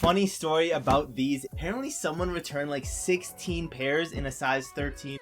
funny story about these. Apparently someone returned like 16 pairs in a size 13.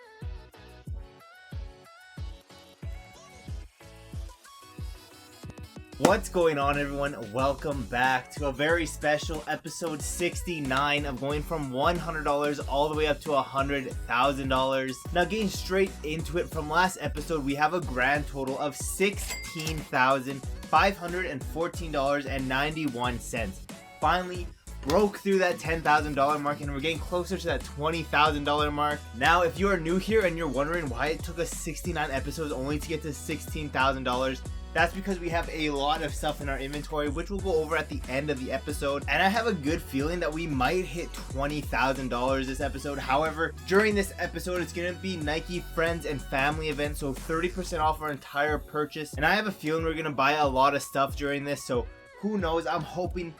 What's going on, everyone? Welcome back to a very special episode 69 of going from $100 all the way up to $100,000. Now, getting straight into it, from last episode we have a grand total of $16,514.91. Finally broke through that $10,000 mark, and we're getting closer to that $20,000 mark. Now, if you are new here and you're wondering why it took us 69 episodes only to get to $16,000, that's because we have a lot of stuff in our inventory, which we'll go over at the end of the episode. And I have a good feeling that we might hit $20,000 this episode. However, during this episode, it's going to be Nike Friends and Family event, so 30% off our entire purchase. And I have a feeling we're going to buy a lot of stuff during this, so who knows? I'm hoping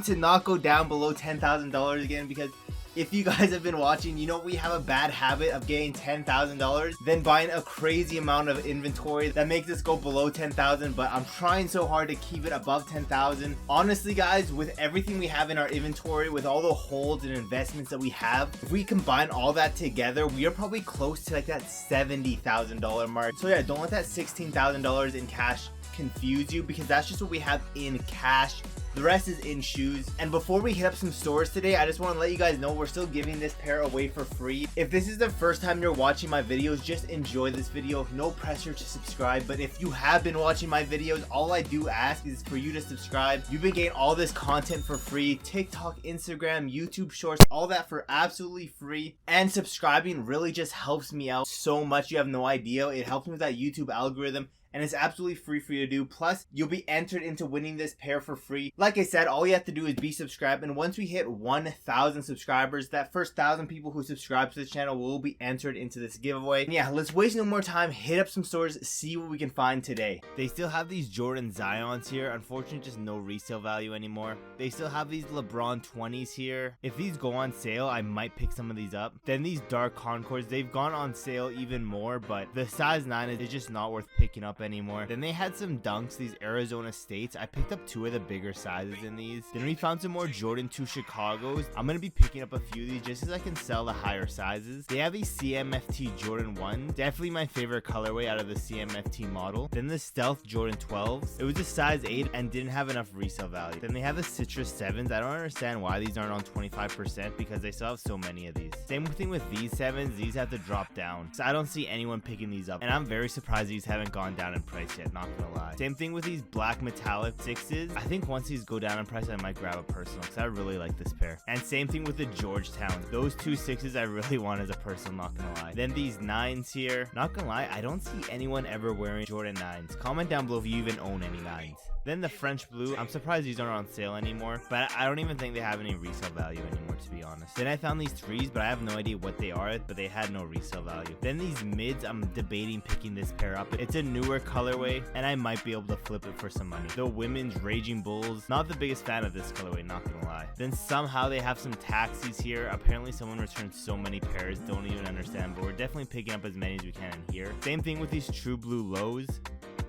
to not go down below $10,000 again, because if you guys have been watching, you know we have a bad habit of getting $10,000, then buying a crazy amount of inventory that makes us go below $10,000, but I'm trying so hard to keep it above $10,000. Honestly, guys, with everything we have in our inventory, with all the holds and investments that we have, if we combine all that together, we are probably close to like that $70,000 mark. So yeah, don't let that $16,000 in cash confuse you, because that's just what we have in cash. The rest is in shoes. And before we hit up some stores today, I just want to let you guys know we're still giving this pair away for free. If this is the first time you're watching my videos, just enjoy this video. No pressure to subscribe, but if you have been watching my videos, all I do ask is for you to subscribe. You've been getting all this content for free: TikTok, Instagram, YouTube Shorts, all that for absolutely free. And subscribing really just helps me out so much. You have no idea. It helps me with that YouTube algorithm, and it's absolutely free for you to do. Plus, you'll be entered into winning this pair for free. Like I said, all you have to do is be subscribed, and once we hit 1,000 subscribers, that first 1,000 people who subscribe to this channel will be entered into this giveaway. And yeah, let's waste no more time, hit up some stores, see what we can find today. They still have these Jordan Zions here. Unfortunately, just no resale value anymore. They still have these LeBron 20s here. If these go on sale, I might pick some of these up. Then these dark Concords, they've gone on sale even more, but the size 9 is just not worth picking up anymore. Then they had some Dunks, these Arizona States. I picked up 2 of the bigger sizes in these. Then we found some more Jordan 2 Chicagos. I'm gonna be picking up a few of these just as I can sell the higher sizes. They have these CMFT Jordan 1, definitely my favorite colorway out of the CMFT model. Then the Stealth Jordan 12s, it was a size 8 and didn't have enough resale value. Then they have the Citrus 7s. I don't understand why these aren't on 25% because they still have so many of these. Same thing with these 7s, these have to drop down, so I don't see anyone picking these up, and I'm very surprised these haven't gone down in price yet, not gonna lie. Same thing with these black metallic 6s. I think once these go down in price, I might grab a personal because I really like this pair. And same thing with the Georgetowns. Those 2 6s I really want as a personal, not gonna lie. Then these 9s here, not gonna lie, I don't see anyone ever wearing Jordan 9s. Comment down below if you even own any 9s. Then the French Blue, I'm surprised these aren't on sale anymore, but I don't even think they have any resale value anymore, to be honest. Then I found these 3s, but I have no idea what they are, but they had no resale value. Then these mids, I'm debating picking this pair up. It's a newer colorway, and I might be able to flip it for some money. The women's Raging Bulls, not the biggest fan of this colorway, not gonna lie. Then somehow they have some taxis here. Apparently someone returned so many pairs, don't even understand, but we're definitely picking up as many as we can in here. Same thing with these True Blue Lows.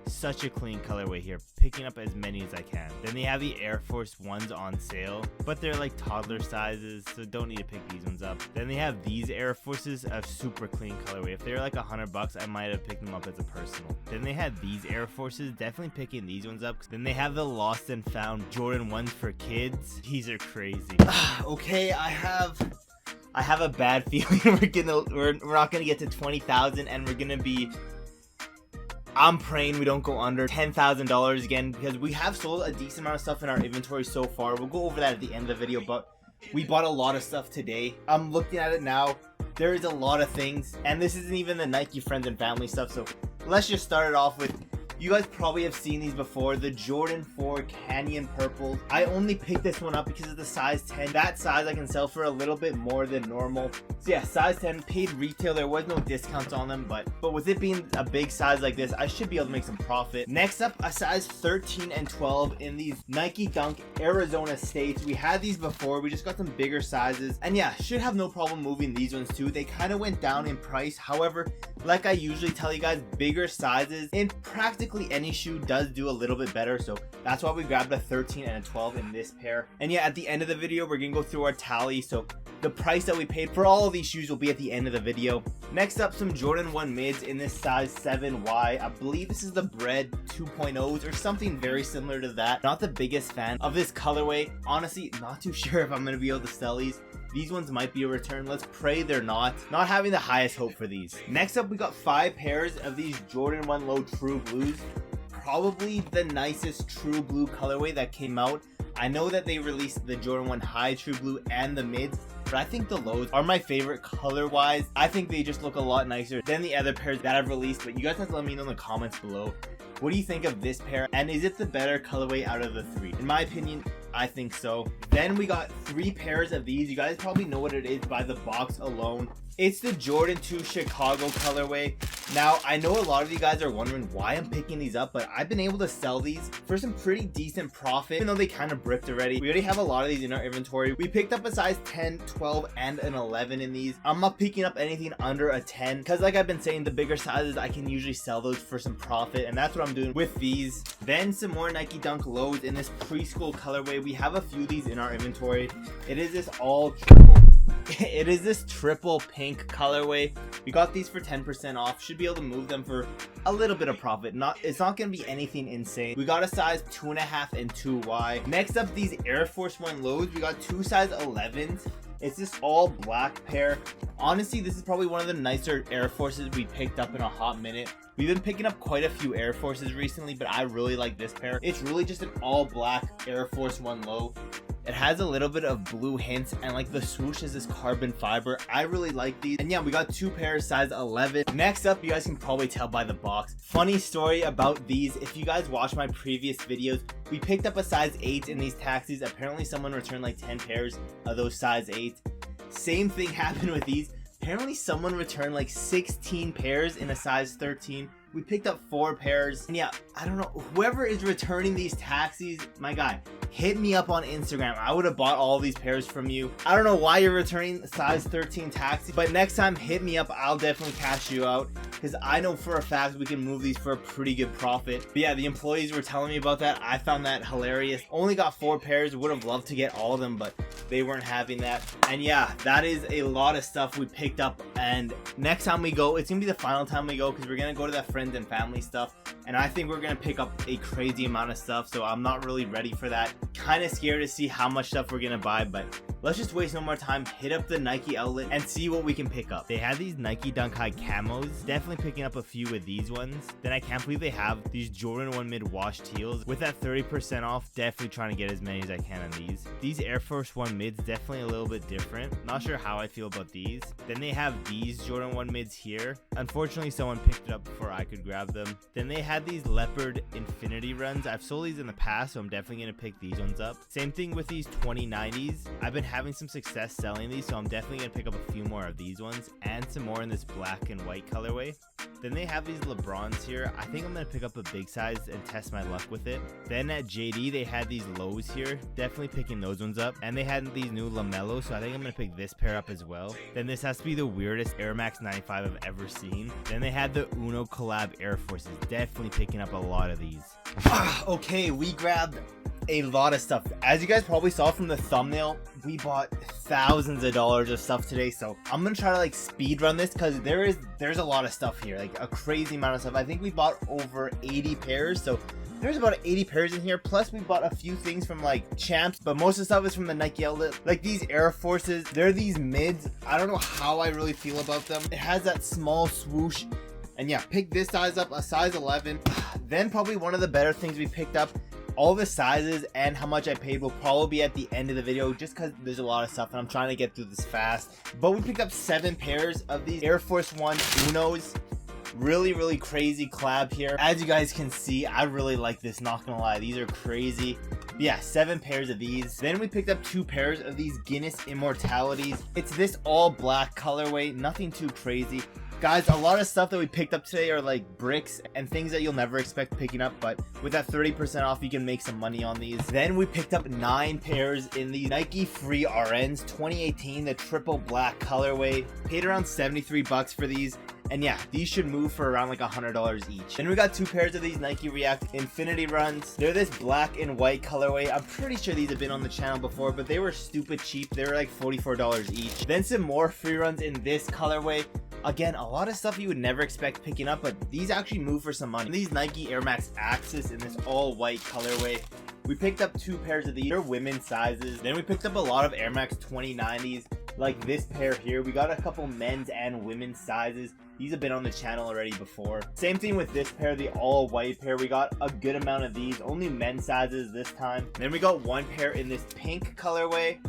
Such a clean colorway here, picking up as many as I can. Then they have the Air Force 1s on sale, but they're like toddler sizes, so don't need to pick these ones up. Then they have these Air Forces, a super clean colorway. If they're like $100, I might have picked them up as a personal. Then they had these Air Forces, definitely picking these ones up. Then they have the Lost and Found Jordan 1s for kids. These are crazy. Okay, I have a bad feeling we're not gonna get to 20,000, and we're gonna be, I'm praying we don't go under $10,000 again, because we have sold a decent amount of stuff in our inventory so far. We'll go over that at the end of the video, but we bought a lot of stuff today. I'm looking at it now. There is a lot of things, and this isn't even the Nike Friends and Family stuff, so let's just start it off with, you guys probably have seen these before, the Jordan 4 Canyon Purple. I only picked this one up because of the size 10. That size I can sell for a little bit more than normal. So yeah, size 10, paid retail. There was no discounts on them, but with it being a big size like this, I should be able to make some profit. Next up, a size 13 and 12 in these Nike Dunk Arizona States. We had these before, we just got some bigger sizes, and yeah, should have no problem moving these ones too. They kind of went down in price, however, Like I usually tell you guys, bigger sizes in practically any shoe does do a little bit better, so that's why we grabbed a 13 and a 12 in this pair. And yeah, at the end of the video, we're gonna go through our tally, so the price that we paid for all of these shoes will be at the end of the video. Next up, some Jordan 1 mids in this size 7Y. I believe this is the Bread 2.0s or something very similar to that. Not the biggest fan of this colorway. Honestly, not too sure if I'm gonna be able to sell these. These ones might be a return. Let's pray they're not. Not having the highest hope for these. Next up, we got 5 pairs of these Jordan 1 Low True Blues. Probably the nicest True Blue colorway that came out. I know that they released the Jordan 1 High True Blue and the mids, but I think the lows are my favorite color-wise. I think they just look a lot nicer than the other pairs that I've released, but you guys have to let me know in the comments below. What do you think of this pair? And is it the better colorway out of the 3? In my opinion, I think so. Then we got 3 pairs of these. You guys probably know what it is by the box alone. It's the Jordan 2 Chicago colorway. Now, I know a lot of you guys are wondering why I'm picking these up, but I've been able to sell these for some pretty decent profit, even though they kind of bricked already. We already have a lot of these in our inventory. We picked up a size 10, 12, and an 11 in these. I'm not picking up anything under a 10, because like I've been saying, the bigger sizes, I can usually sell those for some profit, and that's what I'm doing with these. Then some more Nike Dunk lows in this preschool colorway. We have a few of these in our inventory. It is this triple pink colorway. We got these for 10% off. Should be able to move them for a little bit of profit. It's not gonna be anything insane. We got a size 2.5 and 2Y. Next up, these Air Force 1 lows. We got 2 size 11s. It's this all black pair. Honestly, this is probably one of the nicer Air Forces we picked up in a hot minute. We've been picking up quite a few Air Forces recently, but I really like this pair. It's really just an all black Air Force 1 low. It has a little bit of blue hints, and like the swoosh is this carbon fiber. I really like these. And yeah, we got 2 pairs size 11. Next up, you guys can probably tell by the box. Funny story about these. If you guys watched my previous videos, we picked up a size 8 in these taxis. Apparently someone returned like 10 pairs of those size 8. Same thing happened with these. Apparently someone returned like 16 pairs in a size 13. We picked up 4 pairs. And yeah, I don't know, whoever is returning these taxis, my guy, hit me up on Instagram. I would have bought all these pairs from you. I don't know why you're returning size 13 taxi, but next time hit me up. I'll definitely cash you out, because I know for a fact we can move these for a pretty good profit. But yeah, the employees were telling me about that. I found that hilarious. Only got 4 pairs. Would have loved to get all of them, but they weren't having that. And yeah, that is a lot of stuff we picked up. And next time we go, it's gonna be the final time we go, because we're gonna go to that friends and family stuff, and I think we're gonna pick up a crazy amount of stuff, so I'm not really ready for that. Kind of scared to see how much stuff we're gonna buy, but let's just waste no more time. Hit up the Nike outlet and see what we can pick up. They had these Nike Dunk High camos. Definitely picking up a few of these ones. Then I can't believe they have these Jordan 1 mid wash teals with that 30% off. Definitely trying to get as many as I can on these. These Air Force 1 mids, definitely a little bit different. Not sure how I feel about these. Then they have these Jordan 1 mids here. Unfortunately, someone picked it up before I could grab them. Then they had these Leopard Infinity runs. I've sold these in the past, so I'm definitely gonna pick these ones up. Same thing with these 2090s. I've been having some success selling these, so I'm definitely gonna pick up a few more of these ones and some more in this black and white colorway. Then they have these LeBrons here. I think I'm gonna pick up a big size and test my luck with it. Then at JD, they had these lows here. Definitely picking those ones up. And they had these new LaMelo, so I think I'm gonna pick this pair up as well. Then this has to be the weirdest Air Max 95 I've ever seen. Then they had the Uno collab Air Forces. Definitely picking up a lot of these. Okay, we grabbed a lot of stuff. As you guys probably saw from the thumbnail, we bought thousands of dollars of stuff today, so I'm gonna try to like speed run this, because there's a lot of stuff here, like a crazy amount of stuff. I think we bought over 80 pairs, so there's about 80 pairs in here, plus we bought a few things from like Champs, but most of the stuff is from the Nike outlet. Like these Air Forces, they're these mids. I don't know how I really feel about them. It has that small swoosh. And yeah, pick this size up, a size 11. Then probably one of the better things we picked up, all the sizes and how much I paid will probably be at the end of the video, just because there's a lot of stuff and I'm trying to get through this fast. But we picked up 7 pairs of these Air Force 1 Unos. Really crazy collab here. As you guys can see, I really like this, not gonna lie. These are crazy. But yeah, 7 pairs of these. Then we picked up 2 pairs of these Guinness Immortalities. It's this all black colorway, nothing too crazy. Guys, a lot of stuff that we picked up today are like bricks and things that you'll never expect picking up, but with that 30% off, you can make some money on these. Then we picked up 9 pairs in the Nike Free RNs 2018, the triple black colorway. Paid around 73 bucks for these. And yeah, these should move for around like $100 each. Then we got 2 pairs of these Nike React Infinity Runs. They're this black and white colorway. I'm pretty sure these have been on the channel before, but they were stupid cheap. They were like $44 each. Then some more free runs in this colorway. Again, a lot of stuff you would never expect picking up, but these actually move for some money. These Nike Air Max Axis in this all white colorway. We picked up 2 pairs of these. They're women's sizes. Then we picked up a lot of Air Max 2090s, like this pair here. We got a couple men's and women's sizes. These have been on the channel already before. Same thing with this pair, the all white pair. We got a good amount of these, only men's sizes this time. Then we got 1 pair in this pink colorway.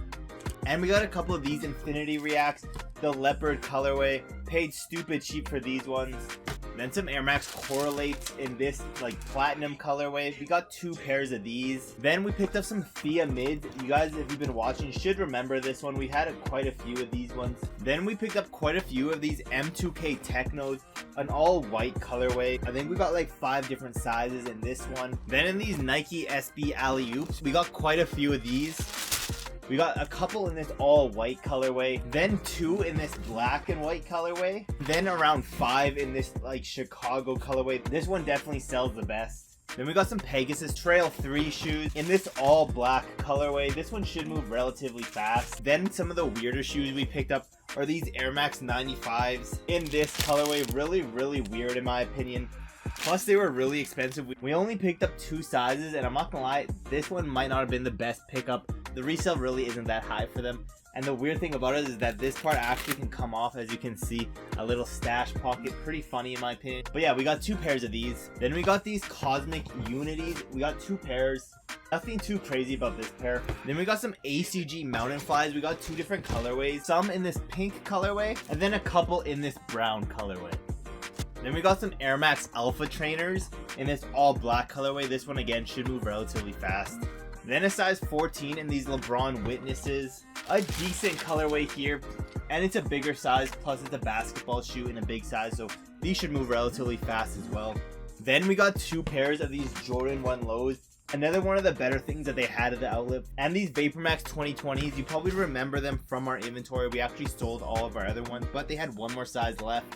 And we got a couple of these Infinity Reacts, the leopard colorway. Paid stupid cheap for these ones. Then some Air Max Correlates in this like platinum colorway. We got 2 pairs of these. Then we picked up some Thea mids. You guys, if you've been watching, should remember this one. We had quite a few of these ones. Then we picked up quite a few of these M2K Technos, an all white colorway. I think we got like 5 different sizes in this one. Then in these Nike SB Alley Oops, we got quite a few of these. We got a couple in this all white colorway, then 2 in this black and white colorway, then around 5 in this like Chicago colorway. This one definitely sells the best. Then we got some Pegasus Trail 3 shoes in this all black colorway. This one should move relatively fast. Then some of the weirder shoes we picked up are these Air Max 95s in this colorway. Really weird in my opinion. Plus they were really expensive. We only picked up 2 sizes, and I'm not gonna lie, this one might not have been the best pickup. The resale really isn't that high for them. And the weird thing about it is that this part actually can come off, as you can see, a little stash pocket. Pretty funny in my opinion. But yeah, we got 2 pairs of these. Then we got these Cosmic Unities. We got 2 pairs. Nothing too crazy about this pair. Then we got some ACG Mountain Flies. We got 2 different colorways. Some in this pink colorway, and then a couple in this brown colorway. Then we got some Air Max Alpha Trainers in this all black colorway. This one again should move relatively fast. Then a size 14 in these LeBron Witnesses. A decent colorway here, and it's a bigger size, plus it's a basketball shoe in a big size, so these should move relatively fast as well. Then we got 2 pairs of these Jordan 1 lows. Another one of the better things that they had at the outlet. And these VaporMax 2020s, you probably remember them from our inventory. We actually sold all of our other ones, but they had 1 more size left.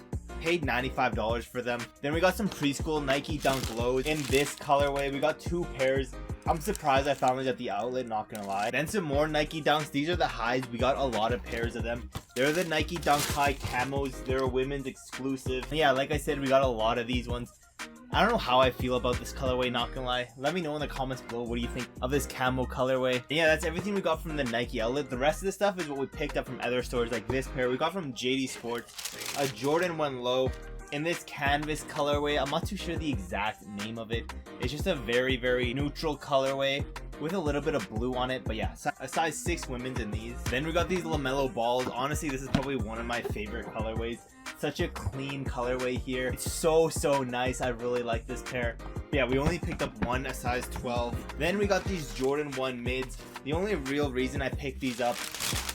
Paid $95 for them. Then we got some preschool Nike Dunk lows in this colorway. We got 2 pairs. I'm surprised I found these at the outlet, not gonna lie. Then some more Nike Dunks. These are the highs. We got a lot of pairs of them. They're the Nike Dunk High Camos. They're a women's exclusive. Yeah, like I said, we got a lot of these ones. I don't know how I feel about this colorway, not gonna lie. Let me know in the comments below what do you think of this camo colorway. And yeah, that's everything we got from the Nike outlet. The rest of the stuff is what we picked up from other stores, like this pair we got from JD Sports, a Jordan 1 low in this canvas colorway. I'm not too sure the exact name of it. It's just a very neutral colorway with a little bit of blue on it. But yeah, a size 6 women's in these. Then we got these LaMelo balls. Honestly, this is probably one of my favorite colorways. Such a clean colorway here. It's so nice. I really like this pair. But yeah, we only picked up 1, a size 12. Then we got these Jordan 1 mids. The only real reason I picked these up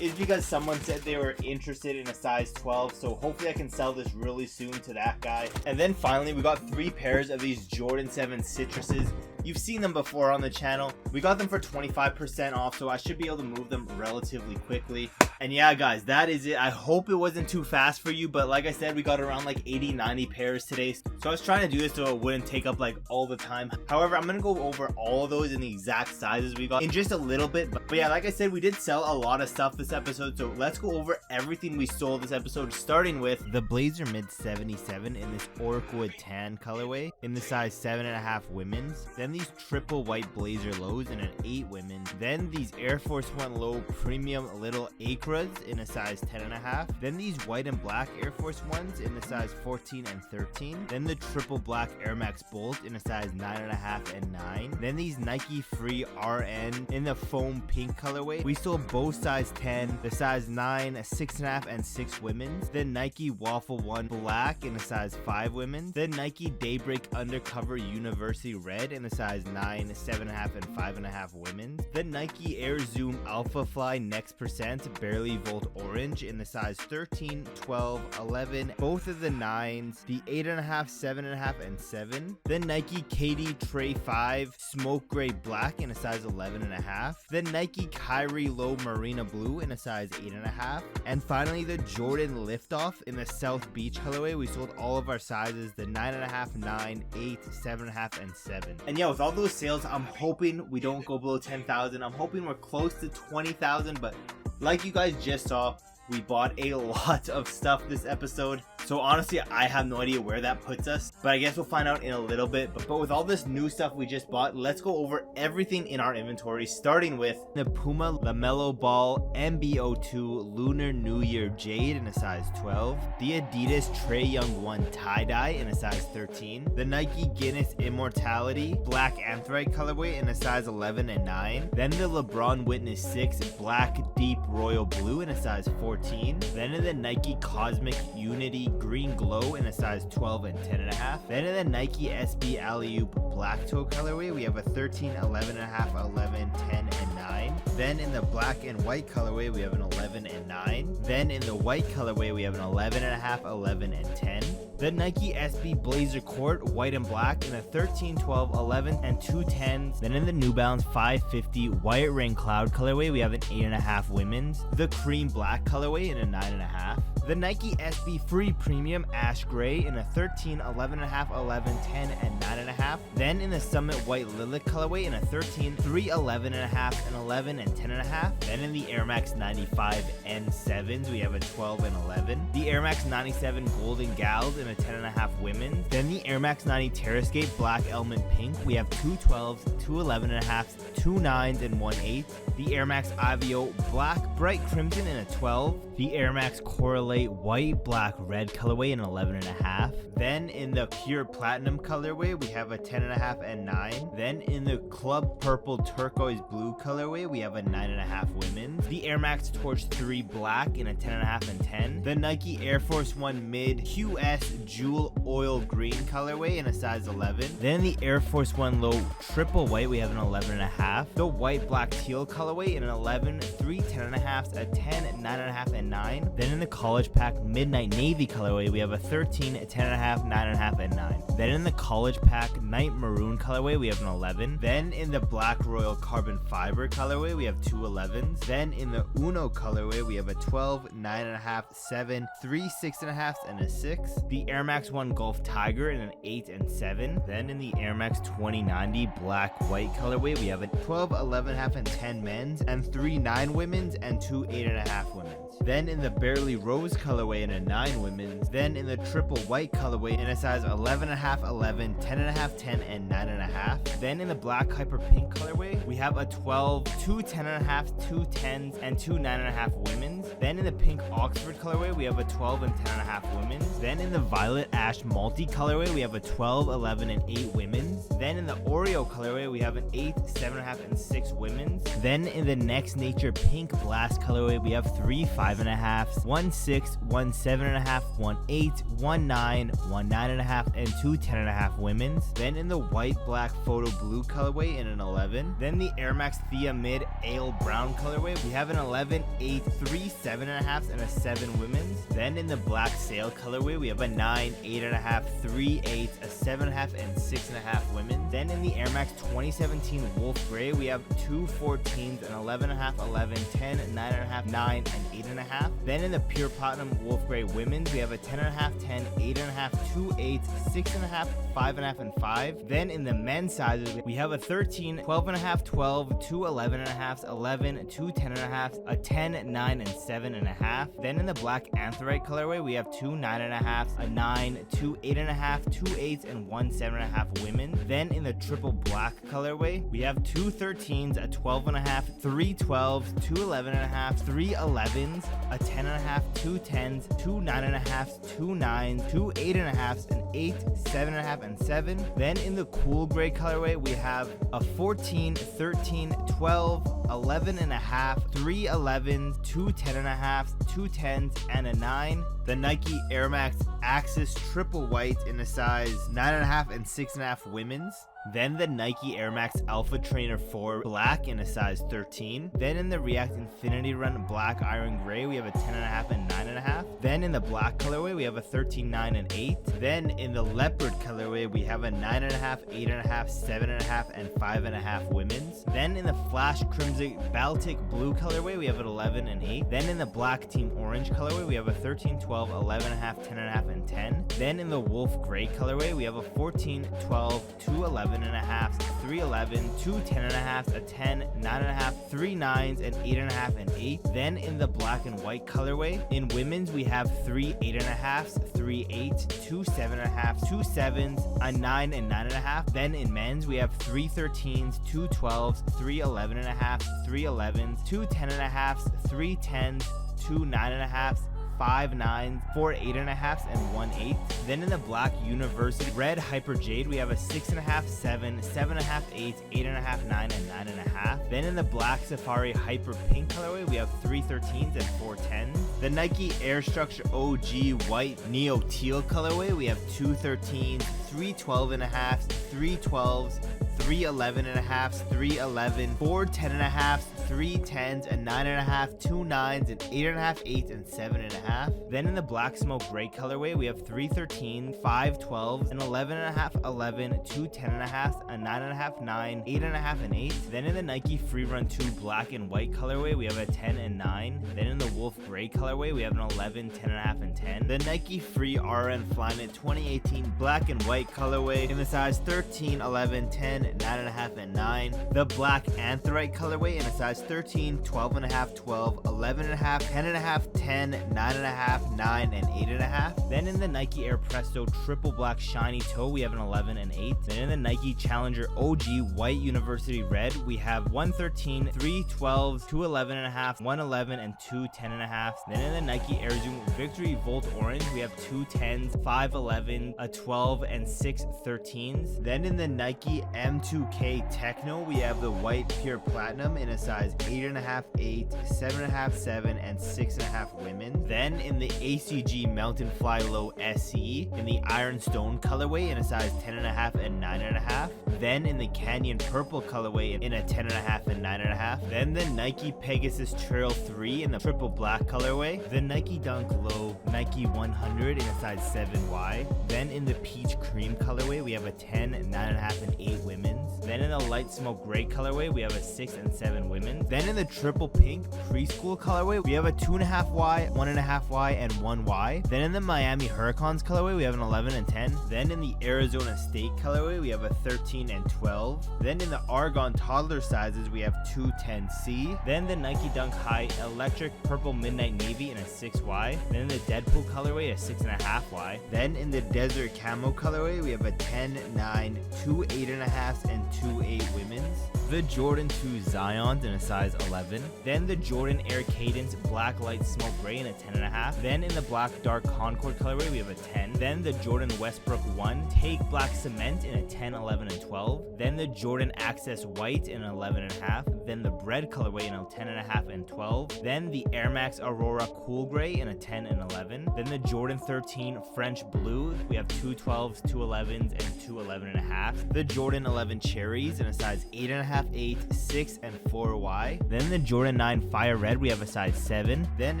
is because someone said they were interested in a size 12, so hopefully I can sell this really soon to that guy. And then finally we got 3 pairs of these Jordan 7 Citruses. You've seen them before on the channel. We got them for 25% off, so I should be able to move them relatively quickly. And yeah guys, that is it. I hope it wasn't too fast for you, but like I said, we got around like 80-90 pairs today, so I was trying to do this so it wouldn't take up like all the time. However, I'm gonna go over all of those in the exact sizes we got in just a little bit. But yeah, like I said, we did sell a lot of stuff this episode, so let's go over everything we sold this episode, starting with the Blazer Mid 77 in this Orkwood tan colorway in the size 7.5 women's. Then these triple white Blazer lows in an 8 women's. Then these Air Force 1 low premium little Acras in a size 10.5. Then these white and black Air Force 1s in the size 14 and 13. Then the triple black Air Max Bolt in a size 9.5 and 9. Then these Nike Free RN in the foam pink colorway. We sold both size 10, the size 9, 6.5 and 6 women's. Then Nike Waffle 1 black in a size 5 women's. Then Nike Daybreak Undercover University Red in the size size 9, 7.5, and 5.5 women's. The Nike Air Zoom Alpha Fly Next Percent Barely Volt Orange in the size 13, 12, 11, both of the 9s, the 8.5, 7.5, and 7. The Nike KD Tray 5 Smoke Gray Black in a size 11.5. The Nike Kyrie Low Marina Blue in a size 8.5. And finally, the Jordan Liftoff in the South Beach colorway. We sold all of our sizes, the 9.5, 9, 8, 7.5, and 7. And yeah, with all those sales, I'm hoping we don't go below 10,000. I'm hoping we're close to 20,000, but like you guys just saw, we bought a lot of stuff this episode. So honestly, I have no idea where that puts us, but I guess we'll find out in a little bit. But with all this new stuff we just bought, let's go over everything in our inventory, starting with the Puma LaMelo Ball MB02 Lunar New Year Jade in a size 12, the Adidas Trae Young 1 Tie-Dye in a size 13, the Nike Guinness Immortality Black Anthrite colorway in a size 11 and 9, then the LeBron Witness 6 Black Deep Royal Blue in a size 14, then in the Nike Cosmic Unity Green Glow in a size 12 and 10.5. Then in the Nike SB Alley-Oop Black Toe colorway, we have a 13, 11.5, 11, 10, and 9. Then in the black and white colorway, we have an 11 and 9. Then in the white colorway, we have an 11.5, 11, and 10. The Nike SB Blazer Court White and Black in a 13, 12, 11, and 2 10s. Then in the New Balance 550 White Rain Cloud colorway, we have an 8.5 women's. The Cream Black colorway in a 9.5. The Nike SB Free Premium Ash Gray in a 13, 11.5, 11, 10, and 9.5. Then in the Summit White Lilac colorway in a 13, 3, 11.5, and 11, and 10.5. Then in the Air Max 95 N7s, we have a 12 and 11. The Air Max 97 Golden Gals in a 10.5 women's. Then the Air Max 90 Terrascape Black Element Pink, we have 2 12s, 2 11.5s, 2 9s, and 1 8. The Air Max Avio Black Bright Crimson in a 12. The Air Max Correlate White Black Red colorway in 11.5. Then in the Pure Platinum colorway, we have a 10.5 and 9. Then in the Club Purple Turquoise Blue colorway, we have a 9.5 women's. The Air Max Torch 3 Black in a 10.5 and 10. The Nike Air Force 1 Mid QS Jewel Oil Green colorway in a size 11. Then the Air Force 1 Low Triple White, we have an 11.5. The White Black Teal colorway in an 11, 3 10.5s, a 10, 9.5, and 9. Then in the College Pack Midnight Navy colorway, we have a 13, 10.5, 9.5, and 9. Then in the College Pack Night Maroon colorway, we have an 11. Then in the Black Royal Carbon Fiber colorway, we have 2 11s. Then in the Uno colorway, we have a 12, 9.5, 7, 3 6.5s, and a 6. The Air Max 1 Gulf Tiger in an 8 and 7. Then in the Air Max 2090 Black White colorway, we have a 12, 11.5, and 10 men's, and 3 9 women's, and 2 8.5 women's. Then in the Barely Rose colorway in a 9 women's. Then in the Triple White colorway in a size 11.5, 11, 10.5, 10, and 9.5. Then in the Black Hyper Pink colorway, we have a 12, 2 10.5, 2 10s, and 2 9.5 women's. Then in the Pink Oxford colorway, we have a 12 and 10.5 women's. Then in the Violet Ash Multi colorway, we have a 12, 11, and 8 women's. Then in the Oreo colorway, we have an 8, 7.5, and 6 women's. Then in the Next Nature Pink Blast colorway, we have 3 5.5s, 1 6, 1 7.5, 1 8, 1 9, 1 9.5, and 2 10.5 women's. Then in the White Black Photo Blue colorway in an 11. Then the Air Max Thea Mid Ale Brown colorway, we have an 11, 8, 3 7.5s, and a 7 women's. Then in the Black Sail colorway, we have a 9, 8.5, 3 8s, a 7.5, and 6.5 women's. Then in the Air Max 2017 Wolf Gray, we have 2 14s, an 11.5, 11, 10, 9.5, 9, and 8.5. Then in the Pure Platinum Wolf Gray Women's, we have a 10.5, 10, 8.5, 2 8s, 6.5, 5.5, and 5. Then in the men's sizes, we have a 13, 12.5, 12, 2 11.5s, 11, 2 10.5s, a 10, 9, and 7.5. Then in the Black Anthrite colorway, we have 2 9.5s, a 9, 2 8.5, 2 8s, and 1 7.5 women. Then in the Triple Black colorway, we have 2 13s, a 12.5, 3 12s, 2 11.5, 3 11s, a 10.5, 2 10s, 2 9.5s, 2 9s, 2 8.5s, an 8, 7.5, and 7. Then in the Cool Gray colorway, we have a 14, 13, 12, 11.5, 3 11s, 2 10.5s, 2 10s, and a 9. The Nike Air Max Axis Triple White in a size 9.5 and 6.5 women's. Then the Nike Air Max Alpha Trainer 4 black in a size 13. Then in the React Infinity Run black iron gray, we have a 10.5 and 9.5. Then in the black colorway, we have a 13, 9, and 8. Then in the leopard colorway, we have a 9.5, 8.5, 7.5, and 5.5 women's. Then in the Flash Crimson Baltic blue colorway, we have an 11 and 8. Then in the black team orange colorway, we have a 13, 12, 11.5, 10.5, and 10. Then in the wolf gray colorway, we have a 14, 12, 2 11.5, 3 11, 2 10.5, a 10, 9.5, 3 9s, and 8.5 and 8. Then in the black and white colorway, in women's we have 3 8.5s, 3 8s, 2 7.5, 2 7s, a 9 and 9.5. Then in men's we have 3 13s, 2 12s, 3 11.5, 3 11s, 2 10.5s, 3 10s, 2 9.5s, 5 9s, 4 8.5s, and 1 8. Then in the black university red hyper jade, we have a 6.5, 7, 7.5, 8, 8.5, 9, and 9.5. Then in the black safari hyper pink colorway, we have 3 13s and 4 10s. The Nike Air Structure OG white neo teal colorway, we have 2 13s, 3 12.5s, 3 12s, 3 11.5s, 3 11, 4 10.5s, 3 10s, a 9.5, 2 9s, an 8.5, 8, and 7.5. Then in the black smoke gray colorway, we have 3 13, 5 12s, an 11.5, 11, 2 10.5s, a 9.5, 9, 8.5, and 8. Then in the Nike Free Run 2 black and white colorway, we have a 10 and 9. Then in the wolf gray colorway, we have an 11, 10.5, and 10. The Nike Free RN Flyknit 2018 black and white colorway in the size 13, 11, 10, 9.5, and 9. The black anthrite colorway in a size 13, 12.5, 12, 11.5, 10.5, 10, 9.5, 9, and 8.5. Then in the Nike Air Presto triple black shiny toe, we have an 11 and 8. Then in the Nike Challenger OG white university red, we have 1 13, 3 12s, 2 11.5, 1 11, and 2 10.5. Then in the Nike Air Zoom Victory Volt orange, we have 2 10s, 5 11, a 12, and 6 13s. Then in the Nike M2K Techno, we have the white pure platinum in a size 8.5, 8, 7.5, 7, and 6.5 women. Then in the ACG Mountain Fly Low SE in the Iron Stone colorway in a size 10.5 and 9.5. Then in the Canyon Purple colorway in a 10.5 and 9.5. Then the Nike Pegasus Trail 3 in the triple black colorway. The Nike Dunk Low Nike 100 in a size 7Y. Then in the Peach Cream colorway, we have a 10, 9.5, and 8 women's. Then in the Light Smoke Gray colorway, we have a 6 and 7 women's. Then in the Triple Pink Preschool colorway, we have a 2.5Y, 1.5Y, and 1Y. Then in the Miami Hurricanes colorway, we have an 11 and 10. Then in the Arizona State colorway, we have a 13 and 12. Then in the Argon toddler sizes, we have 210C. Then the Nike Dunk High Electric Purple Midnight Navy in a 6Y. Then in the Deadpool colorway, a 6.5Y. Then in the Desert Camo colorway, we have a 10, 9, 2 8.5s, and 2 8 women's. The Jordan 2 Zions in a size 11. Then the Jordan Air Cadence Black Light Smoke Gray in a 10.5. Then in the Black Dark Concord colorway, we have a 10. Then the Jordan Westbrook 1 Take Black Cement in a 10, 11, and 12. Then the Jordan Access White in an 11.5. Then the Bread colorway in a 10.5 and 12. Then the Air Max Aurora Cool Gray in a 10 and 11. Then the Jordan 13 French Blue, we have 2 12s, 2 11s, and 2 11.5. The Jordan 11 Cherries in a size 8.5, 8, 6, and 4Y. Then the Jordan 9 Fire Red, we have a size 7. Then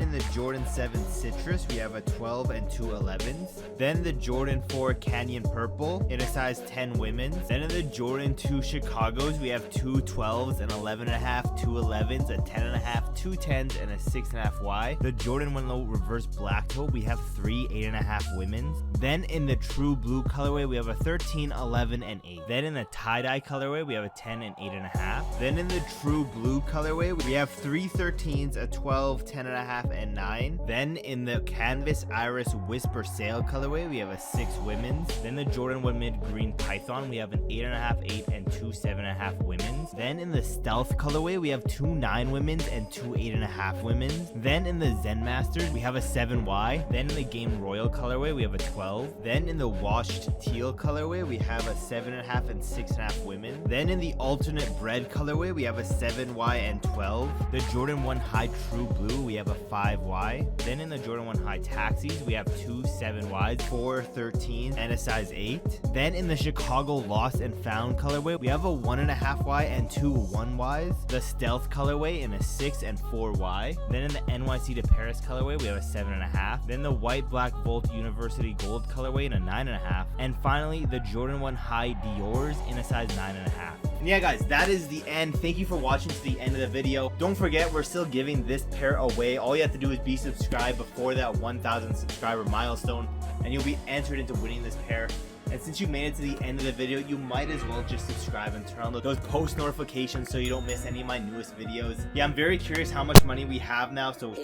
in the Jordan 7 Citrus, we have a 12 and 2 11s. Then the Jordan 4 Canyon Purple in a size 10 women's. Then in the Jordan 2 Chicagos, we have 2 12s, an 11.5, 2 11s, a 10.5, 2 10s, and a 6.5Y. The Jordan 1 Low Reverse Black Toe, we have 3 8.5 women's. Then in the True Blue colorway, we have a 13, 11, and 8. Then in the Tie-Dye colorway, we have a 10 and 8.5. Then in the True Blue colorway, we have 3 13s, a 12, 10.5, and 9. Then in the Canvas Iris Whisper Sail colorway, we have a 6 women's. Then the Jordan 1 Mid Green Python, we have an 8.5, 8, and 2 7.5 women's. Then in the Stealth colorway, we have 2 9 women's and 2 8.5 women's. Then in the Zen Masters, we have a 7Y. Then in the Game Royal colorway, we have a 12. Then in the Washed Teal colorway, we have a 7.5 and 6.5 women. Then in the Alternate Bread colorway, we have a 7Y and 12. The Jordan 1 High True Blue, we have a 5Y. Then in the Jordan 1 High Taxis, we have two 7Ys, 4, 13, and a size 8. Then in the Chicago Lost and Found colorway, we have a 1.5Y and two 1Ys. The Stealth colorway in a 6 and 4Y. Then in the NYC to Paris colorway, we have a 7.5. Then the White Black Volt University Gold colorway in a 9.5. And finally, the Jordan 1 High Dior's in a size 9.5. And yeah, guys, that is the end. Thank you for watching to the end of the video. Don't forget, we're still giving this pair away. All you have to do is be subscribed before that 1,000 subscriber milestone, and you'll be entered into winning this pair. And since you made it to the end of the video, you might as well just subscribe and turn on those post notifications so you don't miss any of my newest videos. Yeah, I'm very curious how much money we have now, so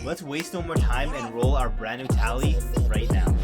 let's waste no more time and roll our brand new tally right now.